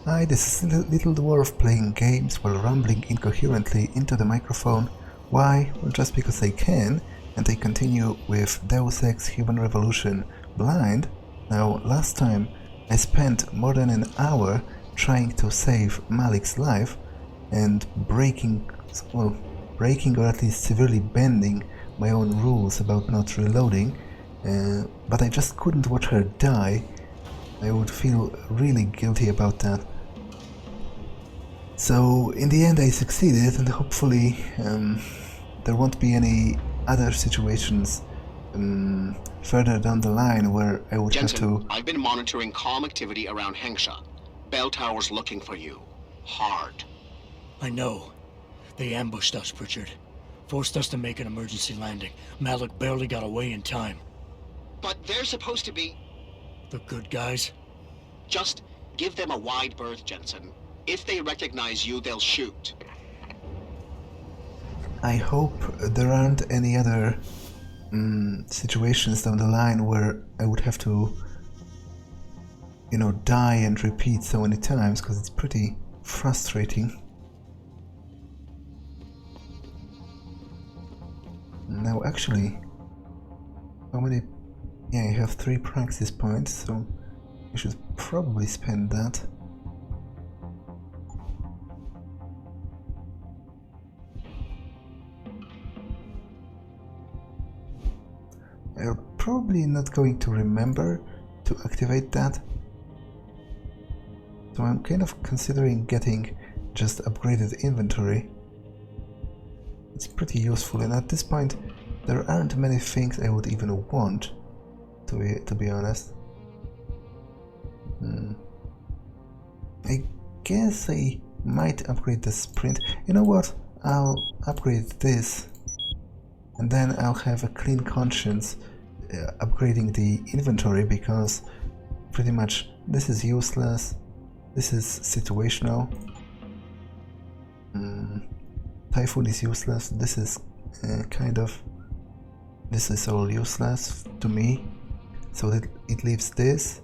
Hi, this is Little Dwarf playing games while rambling incoherently into the microphone. Why? Well, just because I can, and I continue with Deus Ex Human Revolution Blind. Now, last time I spent more than an hour trying to save Malik's life and breaking or at least severely bending my own rules about not reloading, but I just couldn't watch her die. I would feel really guilty about that. So in the end I succeeded, and hopefully there won't be any other situations further down the line where I would Jensen, have to... I've been monitoring comm activity around Hengsha. Belltower's looking for you. Hard. I know. They ambushed us, Pritchard. Forced us to make an emergency landing. Malik barely got away in time. But they're supposed to be... The good guys? Just give them a wide berth, Jensen. If they recognize you, they'll shoot. I hope there aren't any other situations down the line where I would have to, you know, die and repeat so many times, because it's pretty frustrating. Now actually, how many... Yeah, I have 3 Praxis points, so I should probably spend that. I'm probably not going to remember to activate that, so I'm kind of considering getting just upgraded inventory. It's pretty useful, and at this point there aren't many things I would even want, to be honest. I guess I might upgrade the sprint. You know what? I'll upgrade this, and then I'll have a clean conscience upgrading the inventory, because pretty much this is useless, this is situational, Typhoon is useless, this is this is all useless to me, so that it leaves this,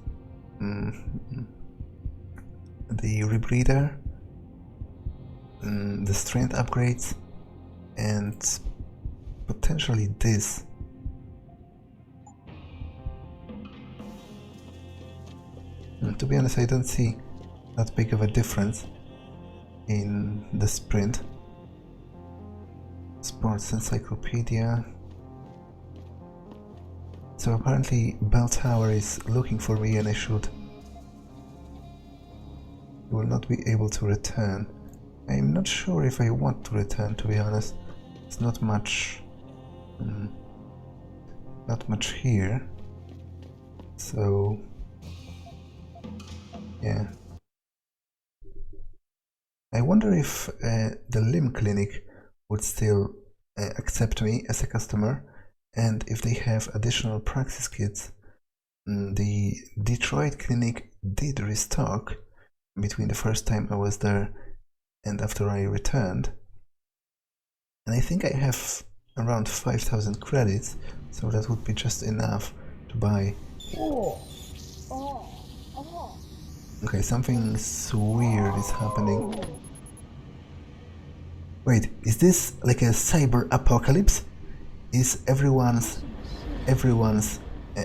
the rebreather, the strength upgrades, and potentially this. To be honest, I don't see that big of a difference in the sprint. Sports encyclopedia. So apparently Belltower is looking for me, and I will not be able to return. I'm not sure if I want to return, to be honest. It's not much here, so yeah. I wonder if the limb clinic would still accept me as a customer, and if they have additional Praxis kits. The Detroit clinic did restock between the first time I was there and after I returned, and I think I have around 5,000 credits, so that would be just enough to buy. Okay, something weird is happening. Wait, is this like a cyber apocalypse? Is everyone's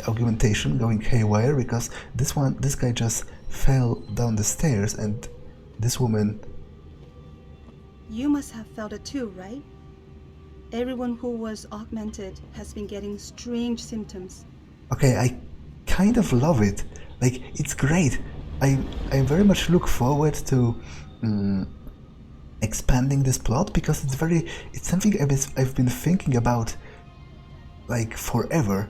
augmentation going haywire? Because this guy just fell down the stairs, and this woman... You must have felt it too, right? Everyone who was augmented has been getting strange symptoms. Okay, I kind of love it. Like, it's great. I very much look forward to expanding this plot, because it's something I've been thinking about like forever.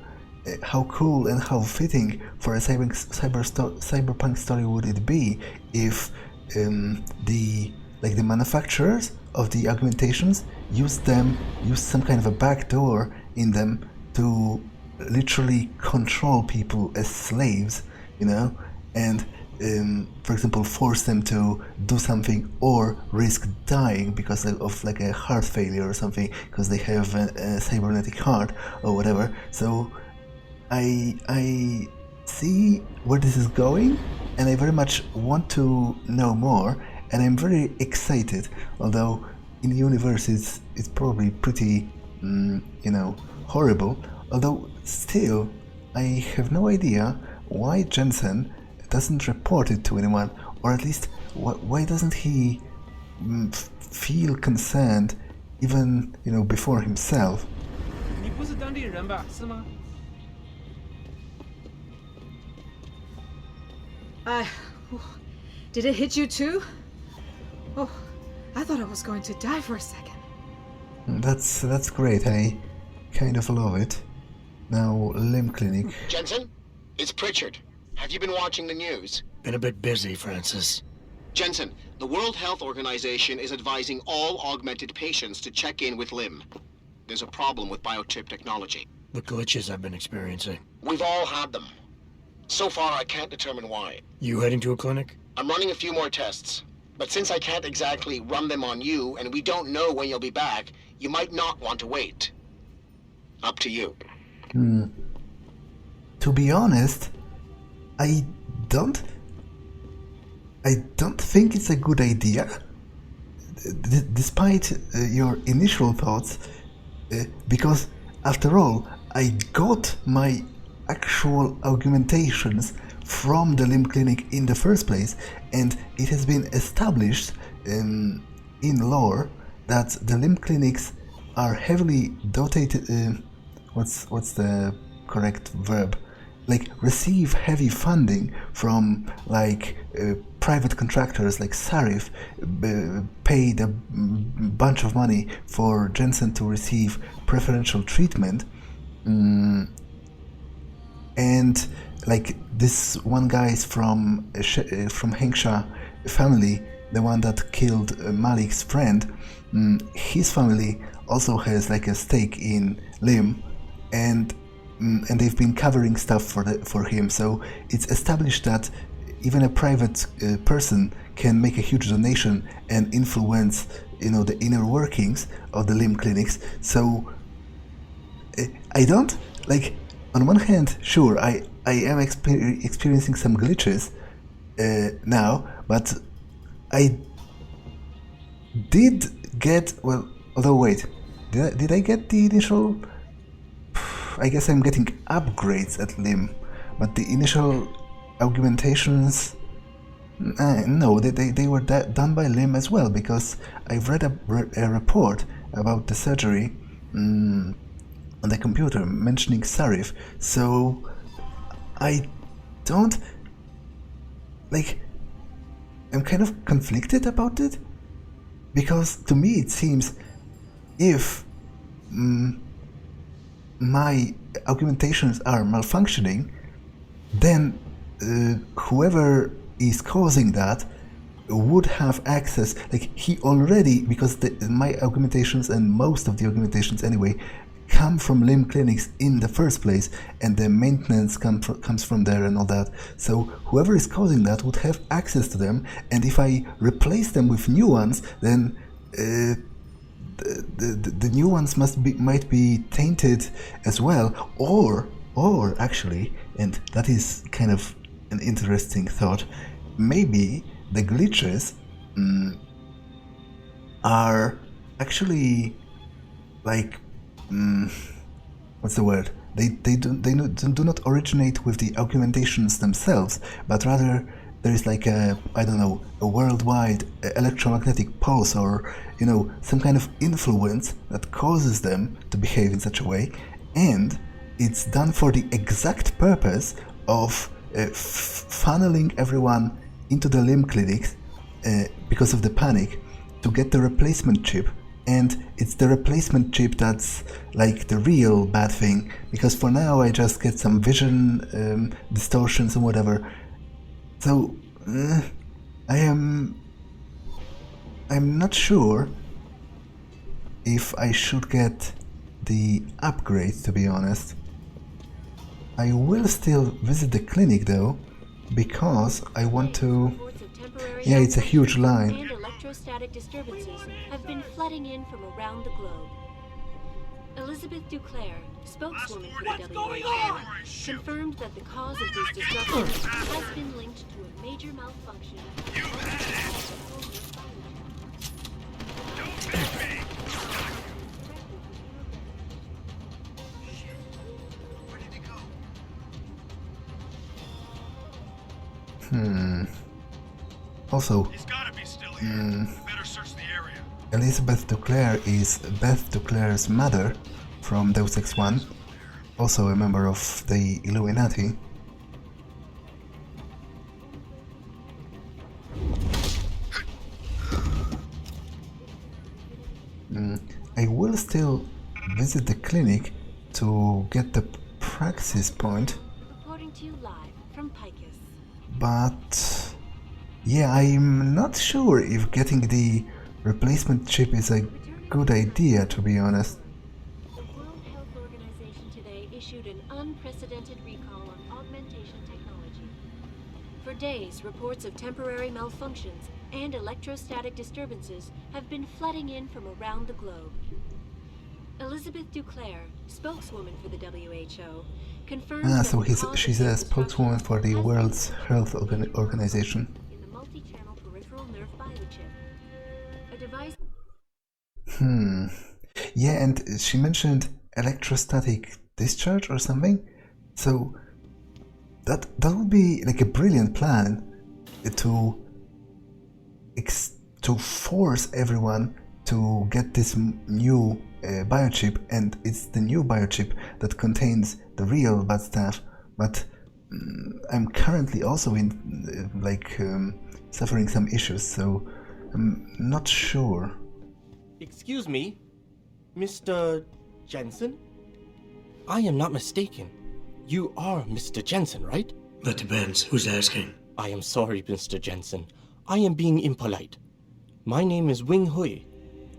How cool and how fitting for a cyberpunk story would it be if the manufacturers of the augmentations used some kind of a backdoor in them to literally control people as slaves, you know, and for example, force them to do something or risk dying because of like a heart failure or something, because they have a cybernetic heart or whatever. So I see where this is going, and I very much want to know more, and I'm very excited, although in the universe it's probably pretty, horrible, although still I have no idea why Jensen doesn't report it to anyone, or at least why doesn't he feel concerned even, before himself. 你不是当地人吧？是吗？ Did it hit you too? Oh, I thought I was going to die for a second. That's great. I kind of love it. Now, limb clinic. Jensen, it's Pritchard. Have you been watching the news? Been a bit busy, Francis. Jensen, the World Health Organization is advising all augmented patients to check in with Lim. There's a problem with biochip technology. The glitches I've been experiencing. We've all had them. So far, I can't determine why. You heading to a clinic? I'm running a few more tests. But since I can't exactly run them on you, and we don't know when you'll be back, you might not want to wait. Up to you. To be honest, I don't think it's a good idea. Despite your initial thoughts, because after all, I got my actual augmentations from the limb clinic in the first place, and it has been established in lore that the limb clinics are heavily dotated. What's the correct verb? Like, receive heavy funding from private contractors like Sarif, paid a bunch of money for Jensen to receive preferential treatment, and this one guy is from Hengsha family, the one that killed Malik's friend. His family also has a stake in Lim, and they've been covering stuff for him. So it's established that even a private person can make a huge donation and influence, the inner workings of the limb clinics. So I don't on one hand, sure, I am experiencing some glitches now, but I did get, although wait, did I get the initial? I guess I'm getting upgrades at Lim, but the initial augmentations, no, they were done by Lim as well, because I've read a report about the surgery on the computer mentioning Sarif, so I don't, I'm kind of conflicted about it, because to me it seems if my augmentations are malfunctioning, then whoever is causing that would have access, he already, because my augmentations and most of the augmentations anyway come from limb clinics in the first place, and the maintenance comes from there and all that, so whoever is causing that would have access to them, and if I replace them with new ones, then the new ones might be tainted as well, or actually, and that is kind of an interesting thought, maybe the glitches are actually what's the word? They do not originate with the augmentations themselves, but rather there is a worldwide electromagnetic pulse, or some kind of influence that causes them to behave in such a way, and it's done for the exact purpose of funneling everyone into the limb clinics because of the panic to get the replacement chip. And it's the replacement chip that's the real bad thing, because for now I just get some vision distortions and whatever. So I'm not sure if I should get the upgrade, to be honest. I will still visit the clinic though, because I want to. Yeah, it's a huge line. And electrostatic disturbances have been flooding in from around the globe. Elizabeth Duclair, spokeswoman for the WHO, confirmed that the cause of these disruptions has been linked to a major malfunction. Also, He's gotta be still here. Better search the area. Elizabeth Duclair is Beth Duclair's mother from Deus Ex 1, also a member of the Illuminati. I will still visit the clinic to get the Praxis point. Reporting to you live from Picus. But yeah, I'm not sure if getting the replacement chip is a good idea, to be honest. The World Health Organization today issued an unprecedented recall on augmentation technology. For days, reports of temporary malfunctions and electrostatic disturbances have been flooding in from around the globe. Elizabeth Duclair, spokeswoman for the WHO, confirmed So that the cause she's of a these spokeswoman for the disruptions World has Health Organization. been in the multi-channel peripheral nerve biochip, a device. Yeah, and she mentioned electrostatic discharge or something. So that would be like a brilliant plan to force everyone to get this new biochip, and it's the new biochip that contains the real bad stuff. But I'm currently also in suffering some issues, so I'm not sure. Excuse me, Mr. Jensen? I am not mistaken. You are Mr. Jensen, right? That depends. Who's asking? I am sorry, Mr. Jensen. I am being impolite. My name is Wing Hui.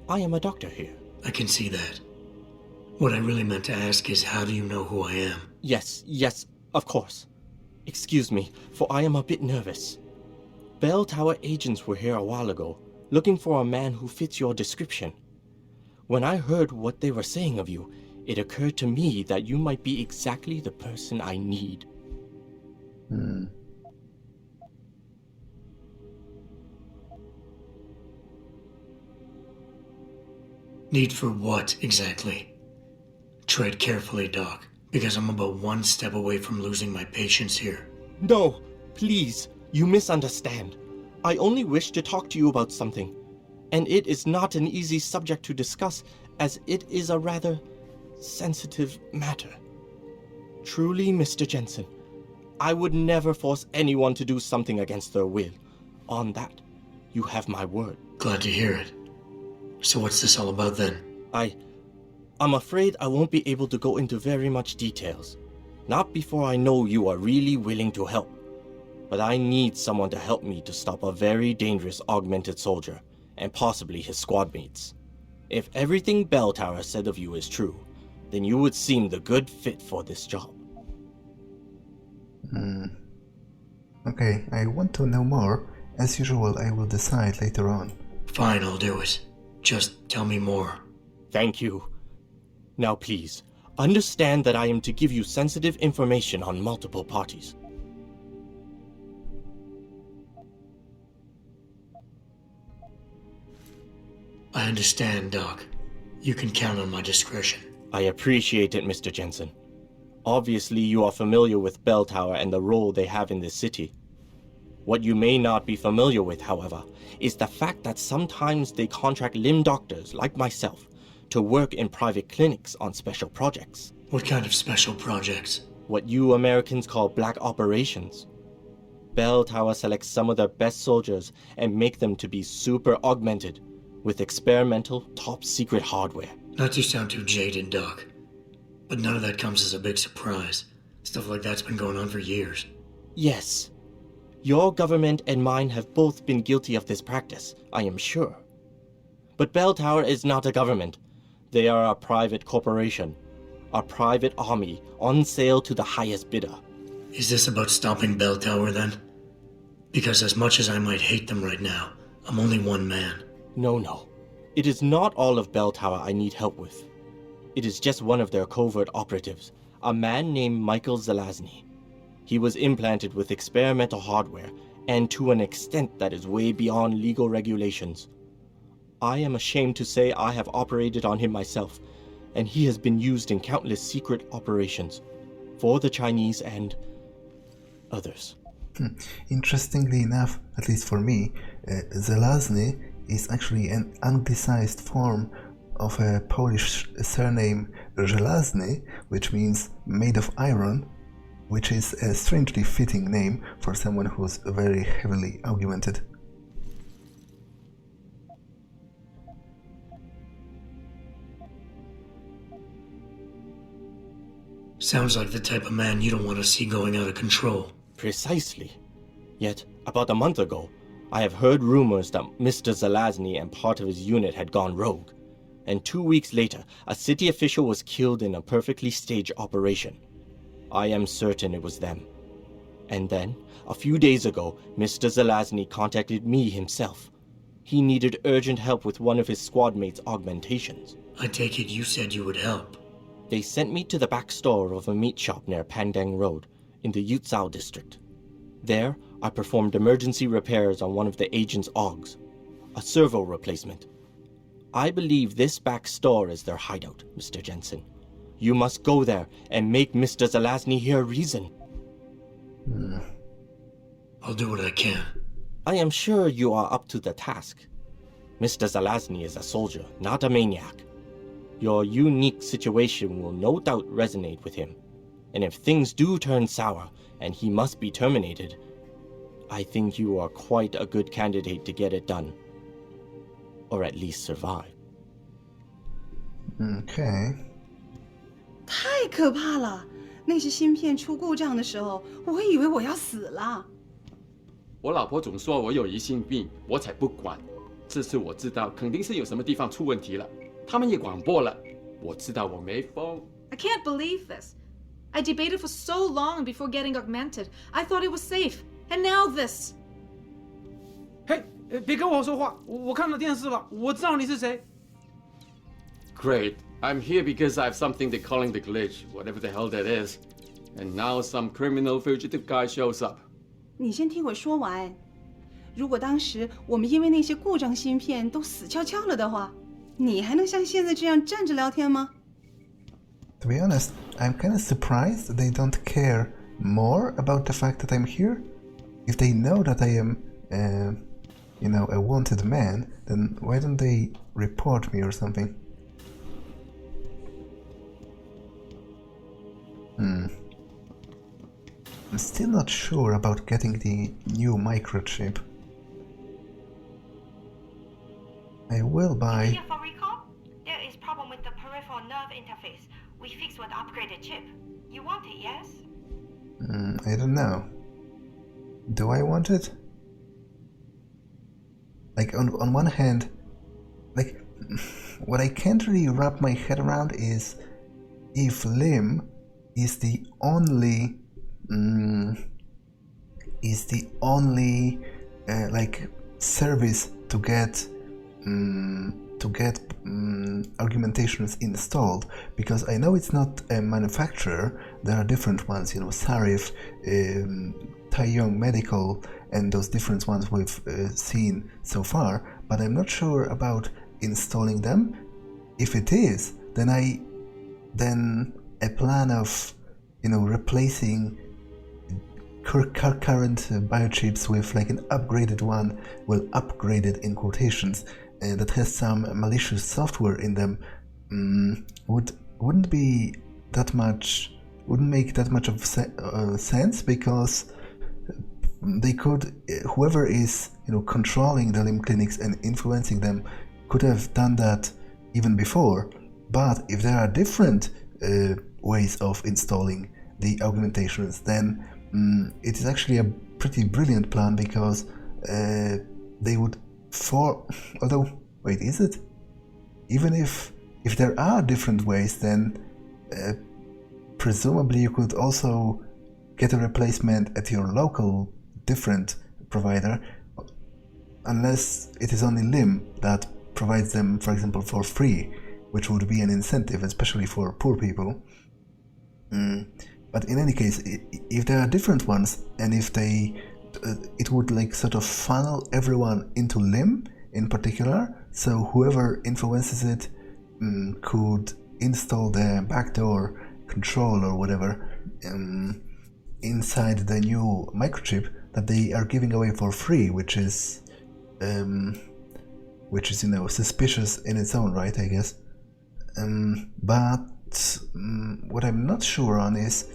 I am a doctor here. I can see that. What I really meant to ask is, how do you know who I am? Yes, of course. Excuse me, for I am a bit nervous. Belltower agents were here a while ago, looking for a man who fits your description. When I heard what they were saying of you, it occurred to me that you might be exactly the person I need. Need for what, exactly? Tread carefully, Doc, because I'm about one step away from losing my patience here. No, please, you misunderstand. I only wish to talk to you about something, and it is not an easy subject to discuss, as it is a rather sensitive matter. Truly, Mr. Jensen, I would never force anyone to do something against their will. On that, you have my word. Glad to hear it. So what's this all about then? I'm afraid I won't be able to go into very much details. Not before I know you are really willing to help. But I need someone to help me to stop a very dangerous augmented soldier, and possibly his squad mates. If everything Belltower said of you is true, then you would seem the good fit for this job. Okay, I want to know more. As usual, I will decide later on. Fine, I'll do it. Just tell me more. Thank you. Now please, understand that I am to give you sensitive information on multiple parties. I understand, Doc. You can count on my discretion. I appreciate it, Mr. Jensen. Obviously, you are familiar with Belltower and the role they have in this city. What you may not be familiar with, however, is the fact that sometimes they contract limb doctors like myself to work in private clinics on special projects. What kind of special projects? What you Americans call black operations. Belltower selects some of their best soldiers and make them to be super augmented with experimental, top-secret hardware. Not to sound too jaded, Doc, but none of that comes as a big surprise. Stuff like that's been going on for years. Yes. Your government and mine have both been guilty of this practice, I am sure. But Belltower is not a government. They are a private corporation. A private army on sale to the highest bidder. Is this about stopping Belltower then? Because as much as I might hate them right now, I'm only one man. No. It is not all of Belltower I need help with. It is just one of their covert operatives, a man named Michael Zelazny. He was implanted with experimental hardware, and to an extent that is way beyond legal regulations. I am ashamed to say I have operated on him myself, and he has been used in countless secret operations for the Chinese and others. Interestingly enough, at least for me, Zelazny is actually an anglicized form of a Polish surname Zelazny, which means made of iron, which is a strangely fitting name for someone who's very heavily augmented. Sounds like the type of man you don't want to see going out of control. Precisely. Yet, about a month ago, I have heard rumors that Mr. Zelazny and part of his unit had gone rogue. And 2 weeks later, a city official was killed in a perfectly staged operation. I am certain it was them. And then, a few days ago, Mr. Zelazny contacted me himself. He needed urgent help with one of his squad mates' augmentations. I take it you said you would help. They sent me to the back store of a meat shop near Pandang Road, in the Yutzao district. There, I performed emergency repairs on one of the agent's augs, a servo replacement. I believe this back store is their hideout, Mr. Jensen. You must go there and make Mr. Zelazny hear reason. I'll do what I can. I am sure you are up to the task. Mr. Zelazny is a soldier, not a maniac. Your unique situation will no doubt resonate with him. And if things do turn sour and he must be terminated, I think you are quite a good candidate to get it done. Or at least survive. Okay. 太可怕了！那些芯片出故障的时候，我会以为我要死了。我老婆总说我有疑心病，我才不管。这次我知道肯定是有什么地方出问题了，他们也广播了。我知道我没疯。I can't believe this. I debated for so long before getting augmented. I thought it was safe. And now this. 嘿，别跟我说话，我看到电视了，我知道你是谁。Great. I'm here because I have something they're calling the glitch, whatever the hell that is. And now some criminal fugitive guy shows up. 你先听我说完。如果当时我们因为那些故障芯片都死翘翘了的话，你还能像现在这样站着聊天吗？ To be honest, I'm kind of surprised that they don't care more about the fact that I'm here. If they know that I am, a wanted man, then why don't they report me or something? I'm still not sure about getting the new microchip. I will buy... Here for recall? There is problem with the peripheral nerve interface. We fixed with upgraded chip. You want it, yes? I don't know. Do I want it? Like, on one hand, like, what I can't really wrap my head around is if Lim is the only like service to get argumentations installed, because I know it's not a manufacturer. There are different ones, Sarif, Taiyong Medical, and those different ones we've seen so far, but I'm not sure about installing them. If it is, then a plan of replacing current biochips with like an upgraded one, well, upgraded in quotations, that has some malicious software in them, wouldn't make that much of sense, because they could, whoever is controlling the limb clinics and influencing them could have done that even before. But if there are different ways of installing the augmentations, then it is actually a pretty brilliant plan, because they would although, wait, is it? Even if there are different ways, then presumably you could also get a replacement at your local different provider, unless it is only Lim that provides them, for example, for free. which would be an incentive, especially for poor people. But in any case, if there are different ones, and if they, it would like sort of funnel everyone into LIM in particular, so whoever influences it could install the backdoor control or whatever inside the new microchip that they are giving away for free, which is you know, suspicious in its own right, I guess. But what I'm not sure on is,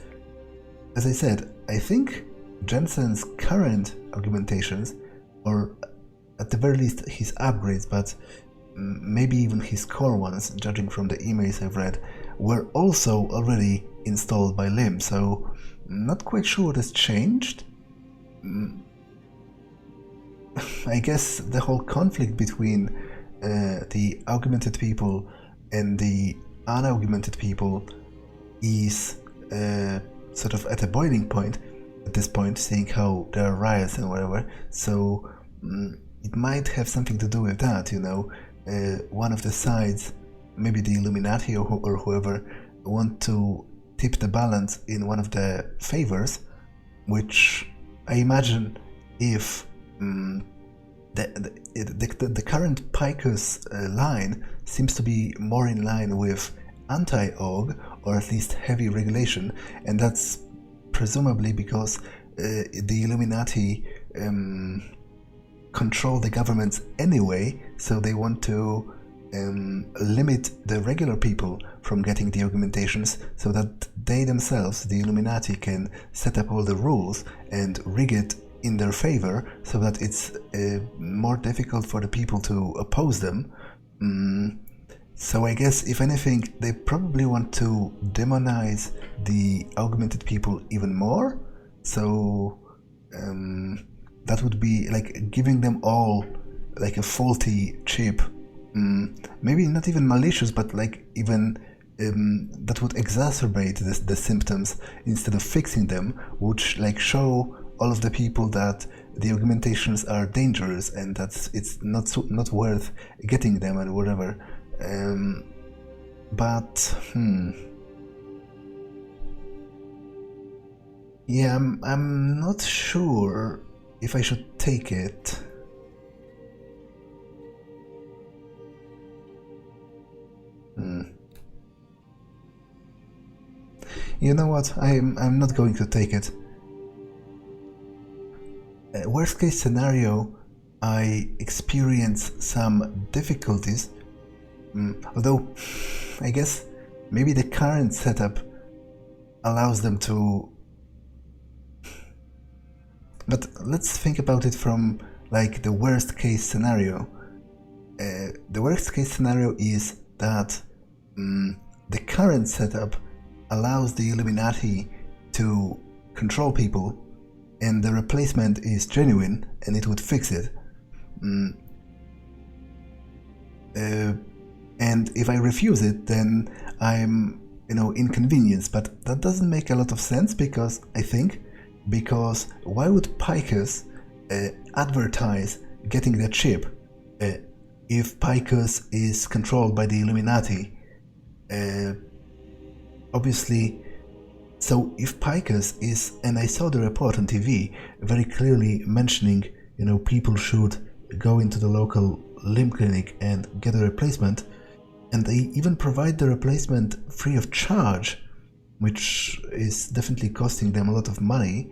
as I said, I think Jensen's current augmentations, or at the very least his upgrades, but maybe even his core ones, judging from the emails I've read, were also already installed by LIM, so I'm not quite sure what has changed. I guess the whole conflict between the augmented people and the unaugmented people is sort of at a boiling point at this point, seeing how there are riots and whatever, so it might have something to do with that, you know. One of the sides, maybe the Illuminati or whoever, want to tip the balance in one of the favors, which I imagine if the current Picus line seems to be more in line with anti-aug, or at least heavy regulation, and that's presumably because the Illuminati control the governments anyway, so they want to limit the regular people from getting the augmentations, so that they themselves, the Illuminati, can set up all the rules and rig it in their favor, so that it's more difficult for the people to oppose them. So I guess, if anything, they probably want to demonize the augmented people even more, so that would be like giving them all like a faulty chip, maybe not even malicious, but like even that would exacerbate the symptoms instead of fixing them, which like show all of the people that the augmentations are dangerous and that it's not worth getting them and whatever. But yeah, I'm not sure if I should take it. You know what? I'm not going to take it. Worst case scenario, I experience some difficulties, although I guess maybe the current setup allows them to. But let's think about it from like the worst case scenario. The worst case scenario is that the current setup allows the Illuminati to control people, and the replacement is genuine and it would fix it. And if I refuse it, then I'm, inconvenienced. But that doesn't make a lot of sense, because why would Picus advertise getting the chip if Picus is controlled by the Illuminati? Obviously, so if Picus is, and I saw the report on TV very clearly mentioning, people should go into the local limb clinic and get a replacement, and they even provide the replacement free of charge, which is definitely costing them a lot of money.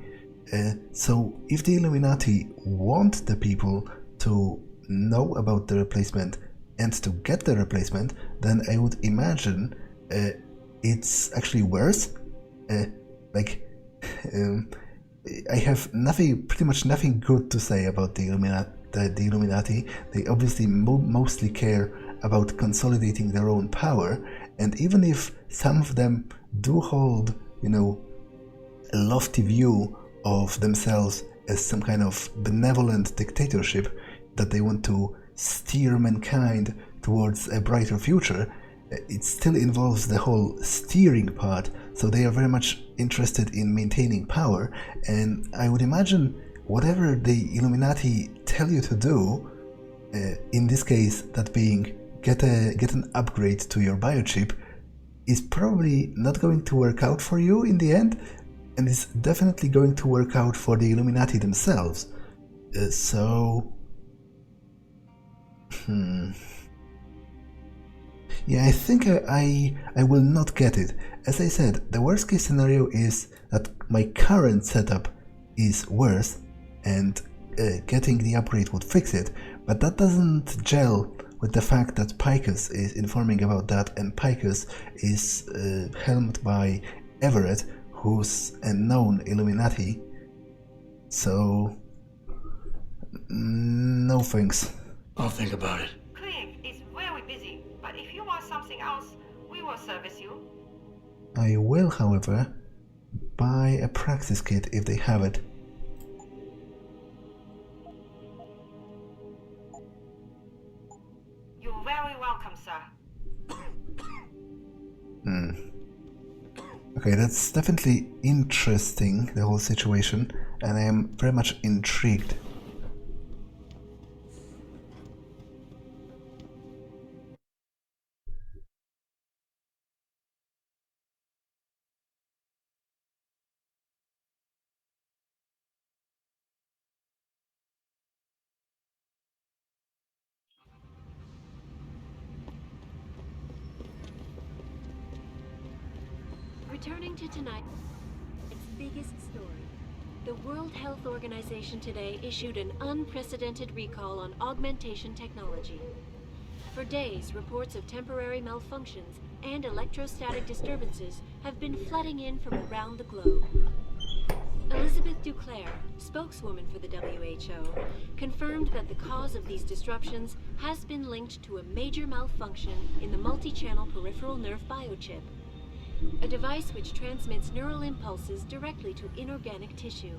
So if the Illuminati want the people to know about the replacement and to get the replacement, then I would imagine it's actually worse. I have pretty much nothing good to say about the Illuminati. They obviously mostly care about consolidating their own power, and even if some of them do hold, a lofty view of themselves as some kind of benevolent dictatorship that they want to steer mankind towards a brighter future, it still involves the whole steering part, so they are very much interested in maintaining power, and I would imagine whatever the Illuminati tell you to do, in this case that being get an upgrade to your biochip is probably not going to work out for you in the end, and it's definitely going to work out for the Illuminati themselves. Yeah, I think I will not get it. As I said, the worst case scenario is that my current setup is worse and getting the upgrade would fix it, but that doesn't gel with the fact that Picus is informing about that, and Picus is helmed by Everett, who's a known Illuminati. So, no thanks. I'll think about it. Clinic is very busy, but if you want something else, we will service you. I will, however, buy a Praxis Kit if they have it. You're very welcome, sir. Okay, that's definitely interesting, the whole situation, and I am very much intrigued. Returning to tonight's biggest story. The World Health Organization today issued an unprecedented recall on augmentation technology. For days, reports of temporary malfunctions and electrostatic disturbances have been flooding in from around the globe. Elizabeth Duclair, spokeswoman for the WHO, confirmed that the cause of these disruptions has been linked to a major malfunction in the multi-channel peripheral nerve biochip, a device which transmits neural impulses directly to inorganic tissue.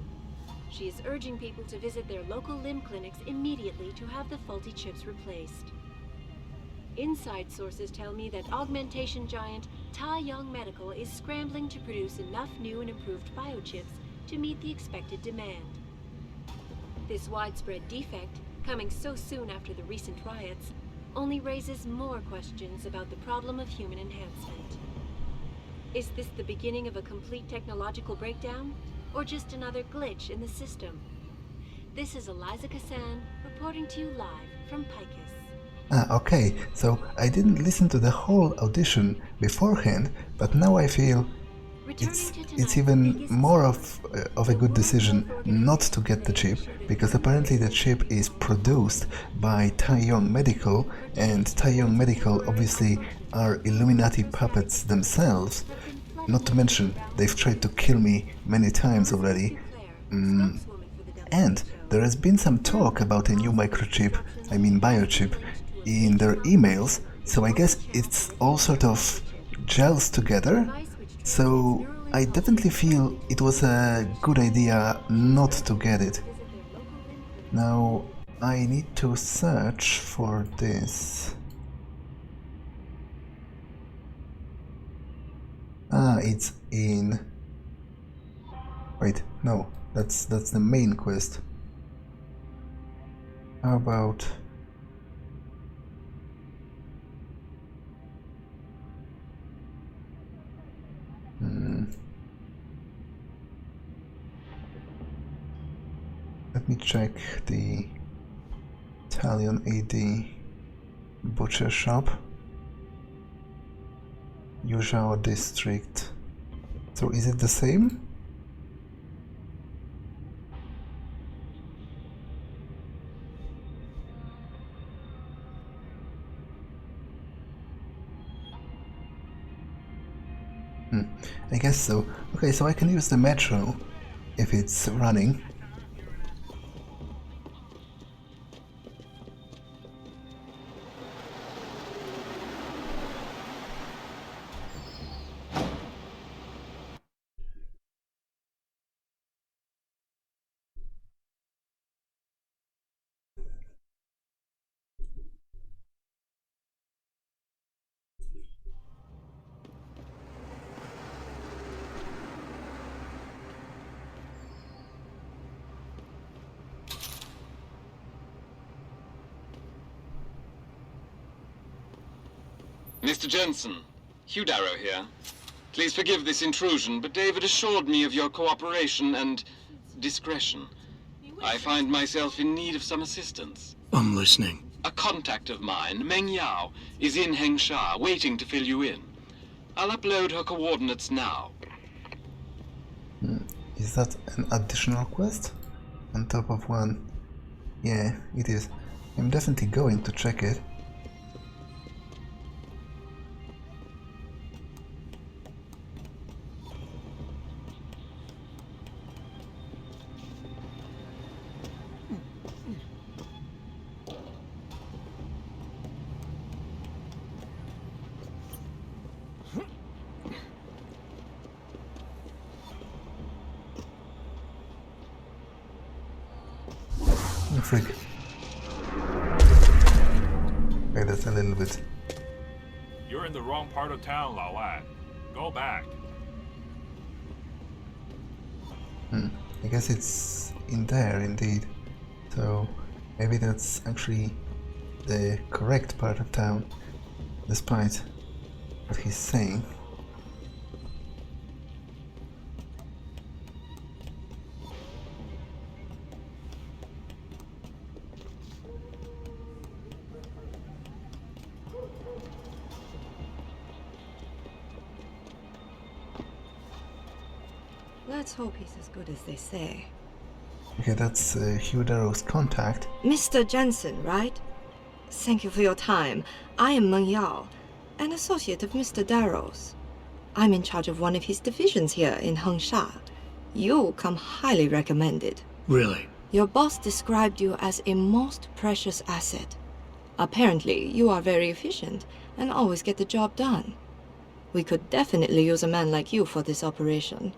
She is urging people to visit their local limb clinics immediately to have the faulty chips replaced. Inside sources tell me that augmentation giant Tai Yong Medical is scrambling to produce enough new and improved biochips to meet the expected demand. This widespread defect, coming so soon after the recent riots, only raises more questions about the problem of human enhancement. Is this the beginning of a complete technological breakdown, or just another glitch in the system? This is Eliza Kassan reporting to you live from Picus. Okay, so I didn't listen to the whole audition beforehand, but now I feel it's even more of a good decision not to get the chip, because apparently the chip is produced by Tai Yong Medical, and Tai Yong Medical obviously are Illuminati puppets themselves. Not to mention, they've tried to kill me many times already. And there has been some talk about a new microchip, I mean biochip, in their emails, so I guess it's all sort of gels together. So I definitely feel it was a good idea not to get it. Now I need to search for this. It's in... Wait, no, that's the main quest. How about... Let me check the Italian AD butcher shop. Yuzhao district. So is it the same? I guess so. Okay, so I can use the metro if it's running. Mr. Jensen, Hugh Darrow here. Please forgive this intrusion, but David assured me of your cooperation and discretion. I find myself in need of some assistance. I'm listening. A contact of mine, Meng Yao, is in Hengsha, waiting to fill you in. I'll upload her coordinates now. Is that an additional quest? On top of one? Yeah, it is. I'm definitely going to check it. Freak. Wait, that's a little bit. You're in the wrong part of town, Lao Lad. Go back. I guess it's in there indeed. So maybe that's actually the correct part of town, despite what he's saying. Let's hope he's as good as they say. Okay, that's Hugh Darrow's contact. Mr. Jensen, right? Thank you for your time. I am Meng Yao, an associate of Mr. Darrow's. I'm in charge of one of his divisions here in Hengsha. You come highly recommended. Really? Your boss described you as a most precious asset. Apparently, you are very efficient and always get the job done. We could definitely use a man like you for this operation.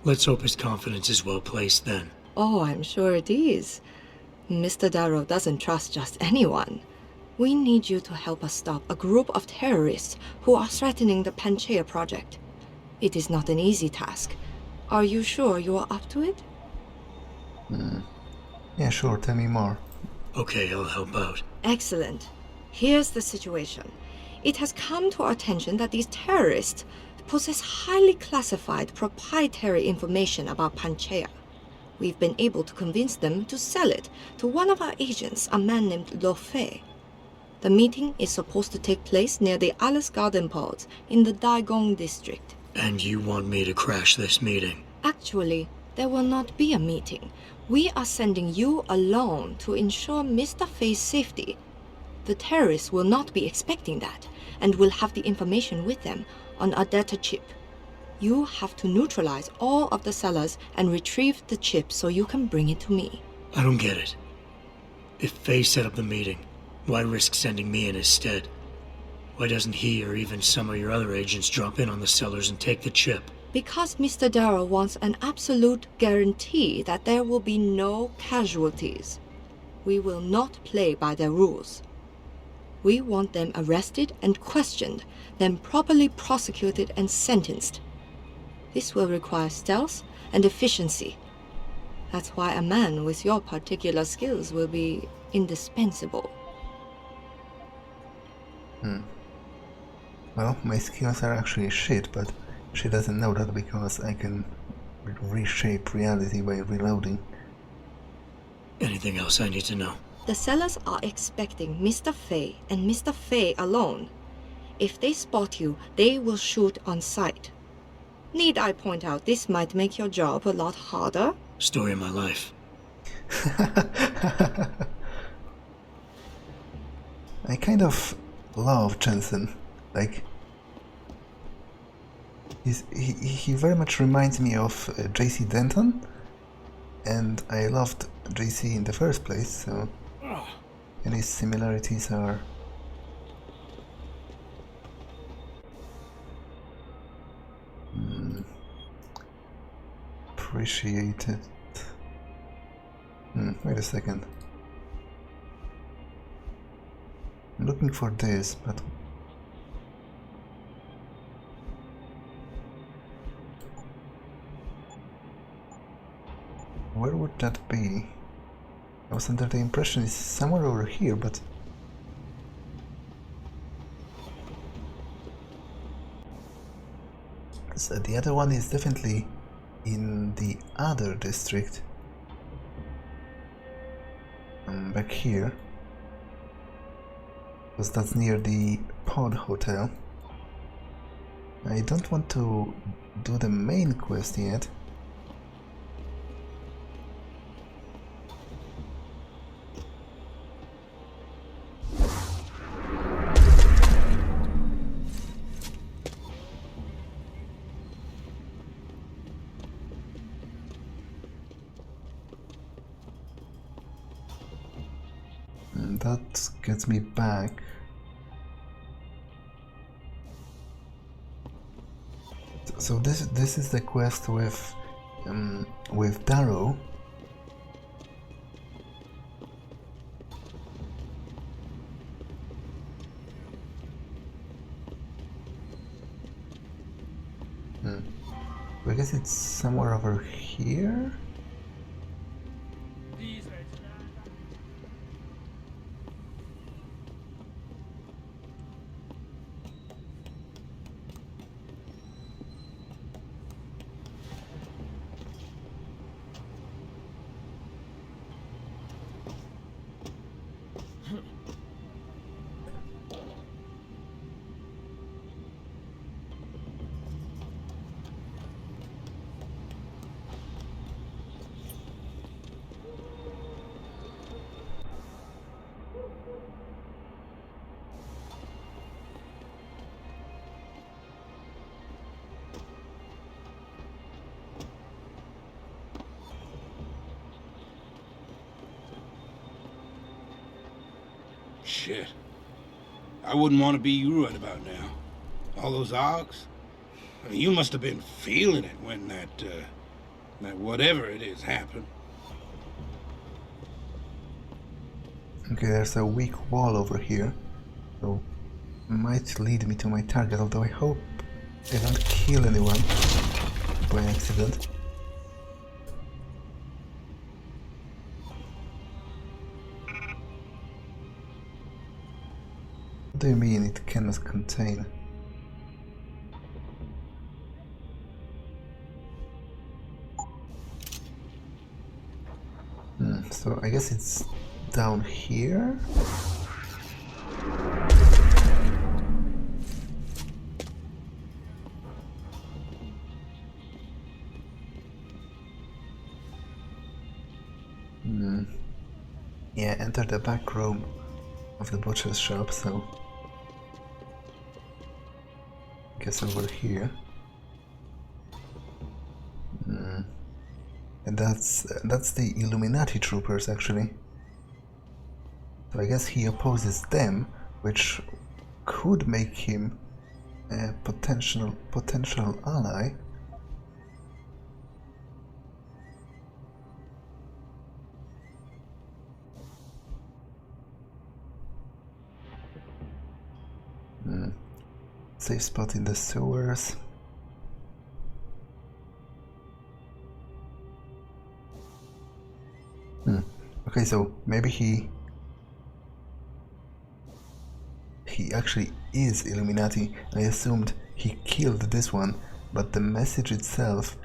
Let's hope his confidence is well placed then. Oh, I'm sure it is. Mr. Darrow doesn't trust just anyone. We need you to help us stop a group of terrorists who are threatening the Panchaea project. It is not an easy task. Are you sure you are up to it? Yeah, sure, tell me more. Okay, I'll help out. Excellent. Here's the situation. It has come to our attention that these terrorists possess highly classified proprietary information about Panchaea. We've been able to convince them to sell it to one of our agents, a man named Lo Fei. The meeting is supposed to take place near the Alice Garden pods in the Daigong district. And you want me to crash this meeting? Actually, there will not be a meeting. We are sending you alone to ensure Mr. Fei's safety. The terrorists will not be expecting that, and will have the information with them on a data chip. You have to neutralize all of the sellers and retrieve the chip so you can bring it to me. I don't get it. If Faye set up the meeting, why risk sending me in his stead? Why doesn't he or even some of your other agents drop in on the sellers and take the chip? Because Mr. Darrow wants an absolute guarantee that there will be no casualties. We will not play by their rules. We want them arrested and questioned, then properly prosecuted and sentenced. This will require stealth and efficiency. That's why a man with your particular skills will be indispensable. Well, my skills are actually shit, but she doesn't know that because I can reshape reality by reloading. Anything else I need to know? The sellers are expecting Mr. Fei and Mr. Fei alone. If they spot you, they will shoot on sight. Need I point out this might make your job a lot harder? Story of my life. I kind of love Jensen. Like, he very much reminds me of J.C. Denton, and I loved J.C. in the first place, so any similarities are appreciated. Wait a second. I'm looking for this, but where would that be? I was under the impression it's somewhere over here, but... So the other one is definitely in the other district. Back here. Because that's near the Pod Hotel. I don't want to do the main quest yet. And that gets me back. So this is the quest with Darrow. I guess it's somewhere over here. Shit. I wouldn't want to be you right about now. All those augs? I mean, you must have been feeling it when that whatever it is happened. Okay, there's a weak wall over here, so it might lead me to my target, although I hope I don't kill anyone by accident. What do you mean it cannot contain? So I guess it's down here? Yeah, enter the back room of the butcher's shop, so... guess over here. And that's the Illuminati troopers, actually. So I guess he opposes them, which could make him a potential ally. Safe spot in the sewers. Okay, so maybe he actually is Illuminati. I assumed he killed this one, but the message itself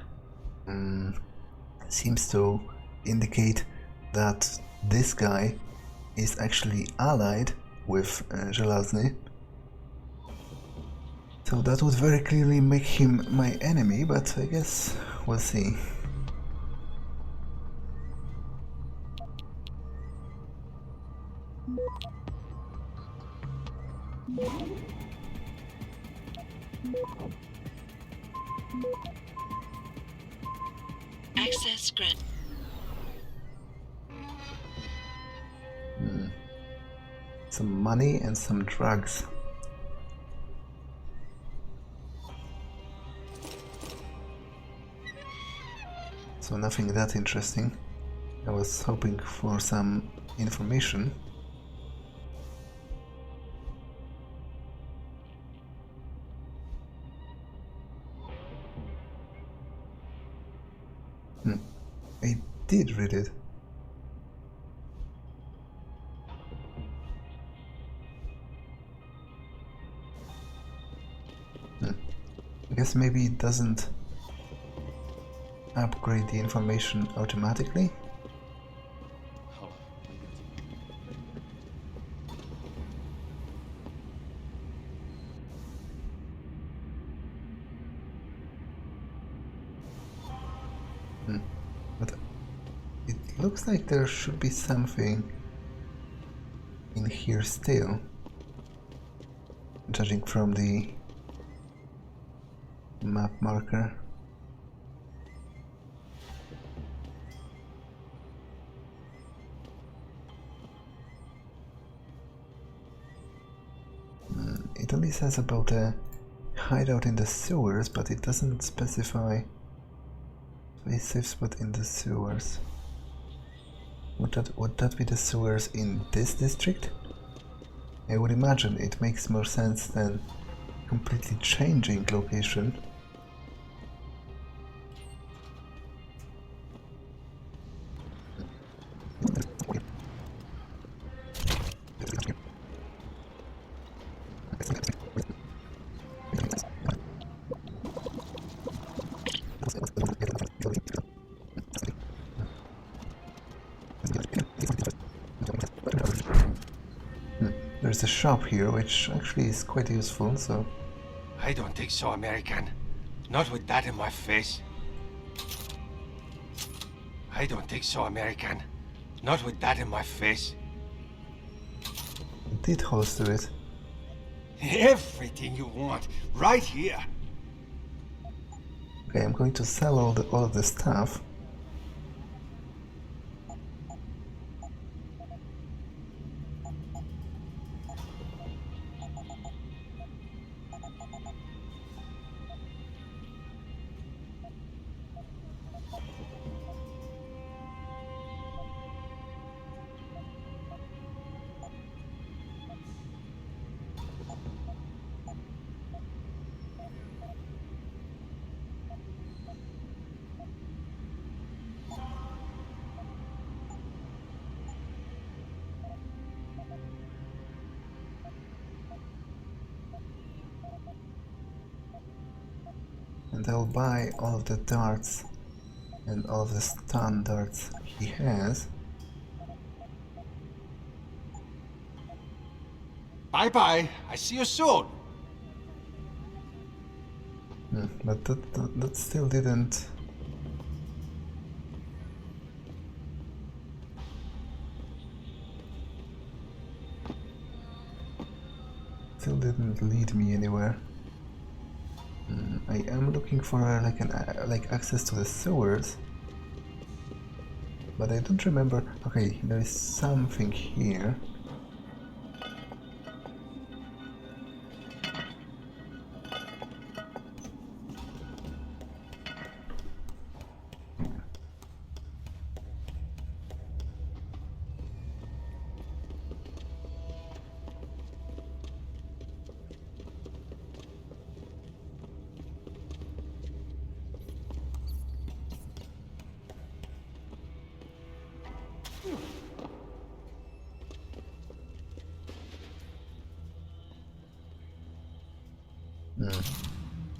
seems to indicate that this guy is actually allied with Zelazny. So that would very clearly make him my enemy, but I guess we'll see. Access grant. Some money and some drugs. So nothing that interesting. I was hoping for some information. I did read it. guess maybe it doesn't upgrade the information automatically. But it looks like there should be something in here still, judging from the map marker. It only says about a hideout in the sewers, but it doesn't specify a safe spot in the sewers. Would that be the sewers in this district? I would imagine it makes more sense than completely changing location. There's a shop here, which actually is quite useful, so... I don't think so, American. Not with that in my face. I don't think so, American. Not with that in my face. It did host to it. Everything you want, right here. Okay, I'm going to sell all of the stuff. And I'll buy all of the darts and all of the stun darts he has. Bye-bye. I see you soon. But that still didn't... Still didn't lead me anywhere. I am looking for like access to the sewers, but I don't remember. Okay, there is something here.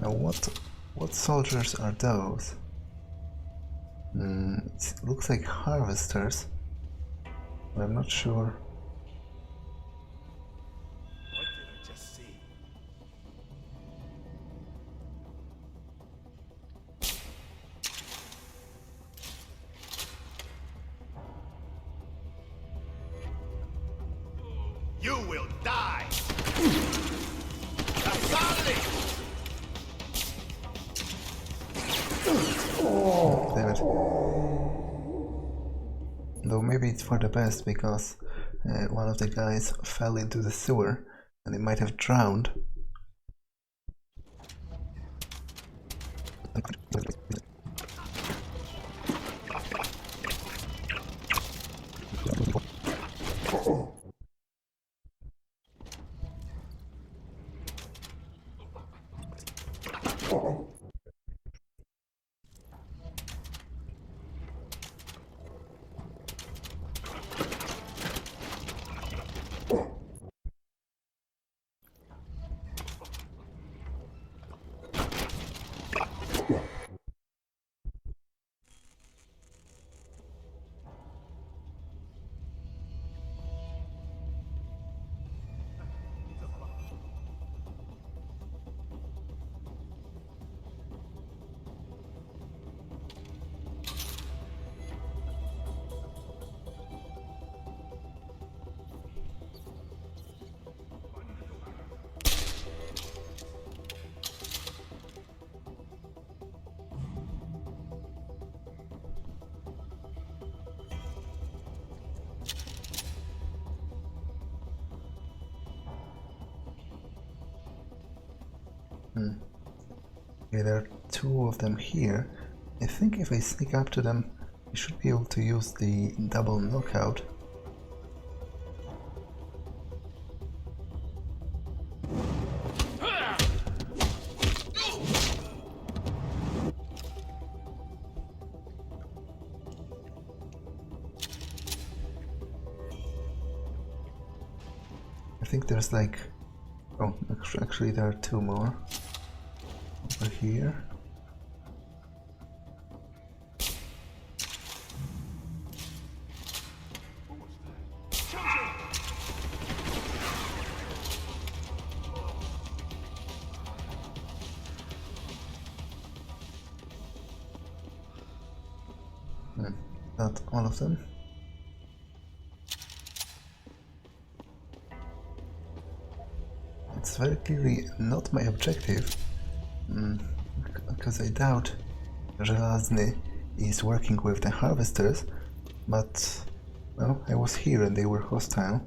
Now what soldiers are those? It looks like harvesters, but I'm not sure. What did I just see? You will die! Damn it. Though maybe it's for the best, because one of the guys fell into the sewer and he might have drowned. Okay, there are two of them here. I think if I sneak up to them, I should be able to use the double knockout. I think there's like... oh, actually there are two more. Over here. Not all of them. It's very clearly not my objective, because I doubt Zelazny is working with the harvesters, but, well, I was here and they were hostile.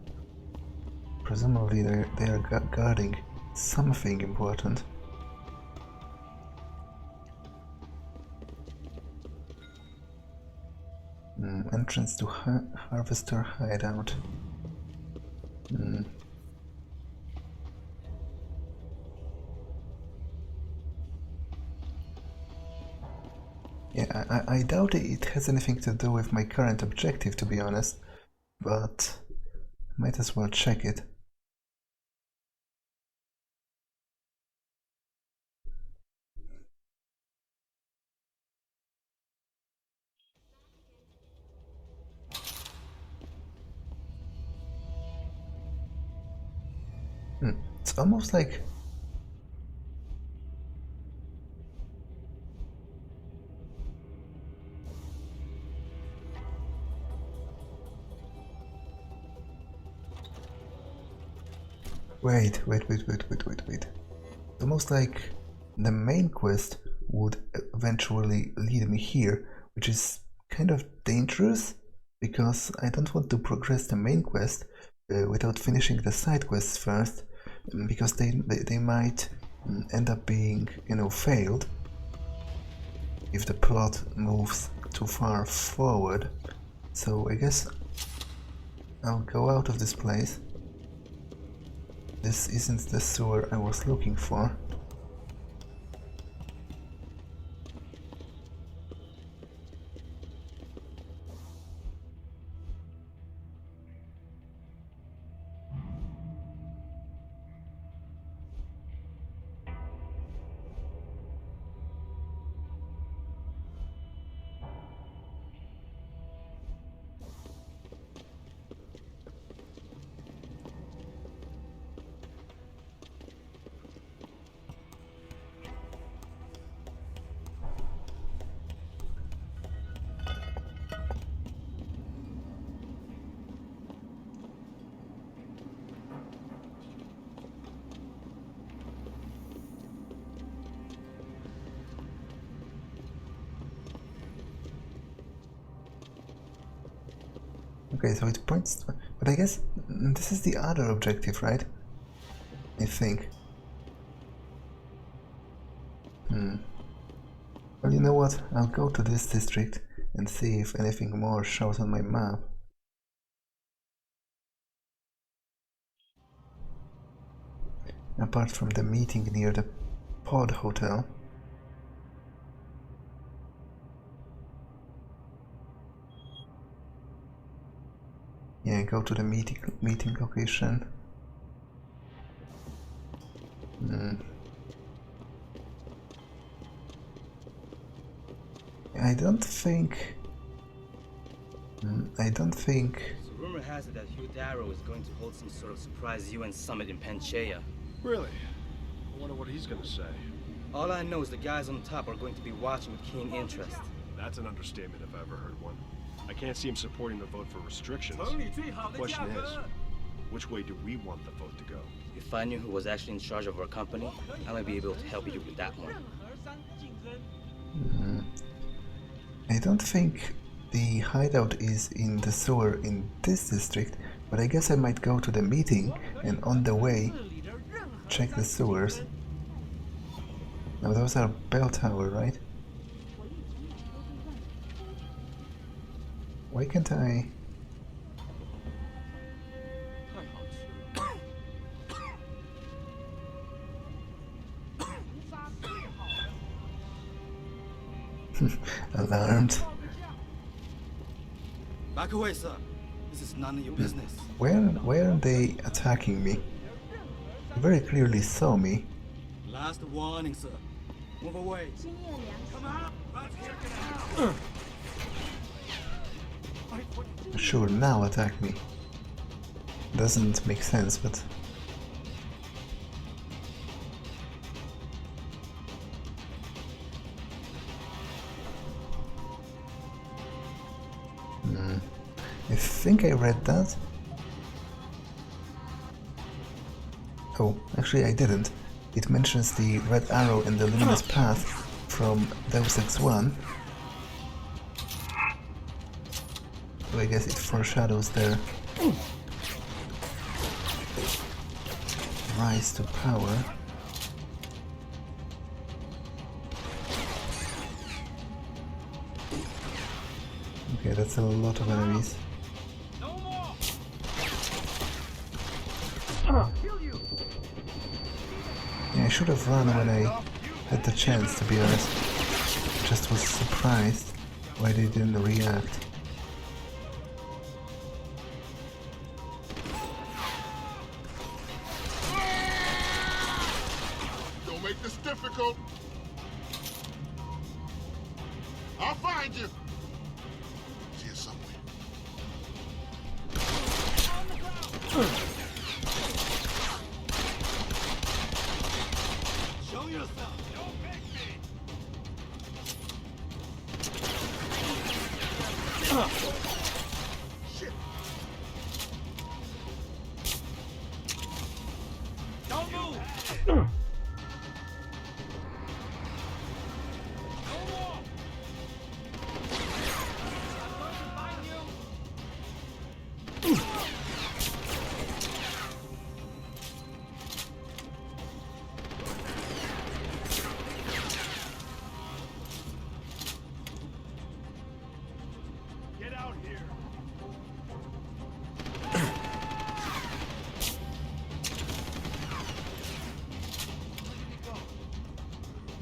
Presumably they are guarding something important. Entrance to harvester hideout. Yeah, I doubt it has anything to do with my current objective, to be honest, but might as well check it. It's almost like... Wait. It's almost like the main quest would eventually lead me here, which is kind of dangerous, because I don't want to progress the main quest without finishing the side quests first, because they might end up being, you know, failed if the plot moves too far forward. So I guess I'll go out of this place. This isn't the sewer I was looking for. Okay, so it points to, but I guess this is the other objective, right? I think. Well, you know what? I'll go to this district and see if anything more shows on my map. Apart from the meeting near the Pod Hotel. Yeah, go to the meeting location. I don't think. So rumor has it that Hugh Darrow is going to hold some sort of surprise UN summit in Panchaea. Really? I wonder what he's gonna say. All I know is the guys on top are going to be watching with keen interest. That's an understatement if I ever heard one. I can't see him supporting the vote for restrictions. The question is, which way do we want the vote to go? If I knew who was actually in charge of our company, I might be able to help you with that one. I don't think the hideout is in the sewer in this district, but I guess I might go to the meeting and on the way check the sewers. Now those are Belltower, right? Why can't I... Alarmed. Back away, sir. This is none of your business. Where are they attacking me? They very clearly saw me. Last warning, sir. Move away. Come out. Sure, now attack me. Doesn't make sense, but... I think I read that. Oh, actually I didn't. It mentions the red arrow and the luminous path from Deus Ex 1. So I guess it foreshadows their rise to power. Okay, that's a lot of enemies. Yeah, I should have run when I had the chance, to be honest. Just was surprised why they didn't react. Don't make this difficult. I'll find you. See you somewhere. Show yourself. Don't make me. Shit. Don't move.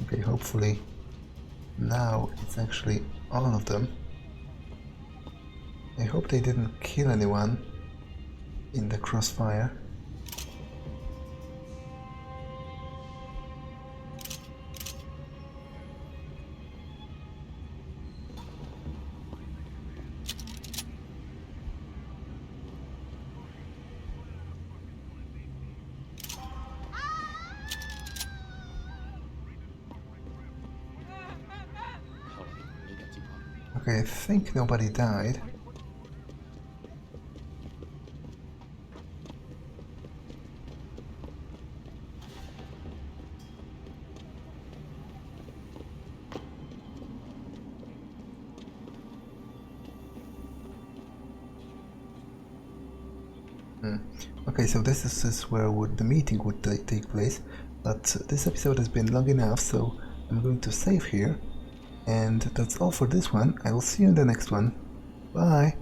Okay, hopefully now it's actually all of them. I hope they didn't kill anyone in the crossfire. Okay, I think nobody died. Okay, so this is where the meeting would take place, but this episode has been long enough, so I'm going to save here. And that's all for this one. I will see you in the next one. Bye!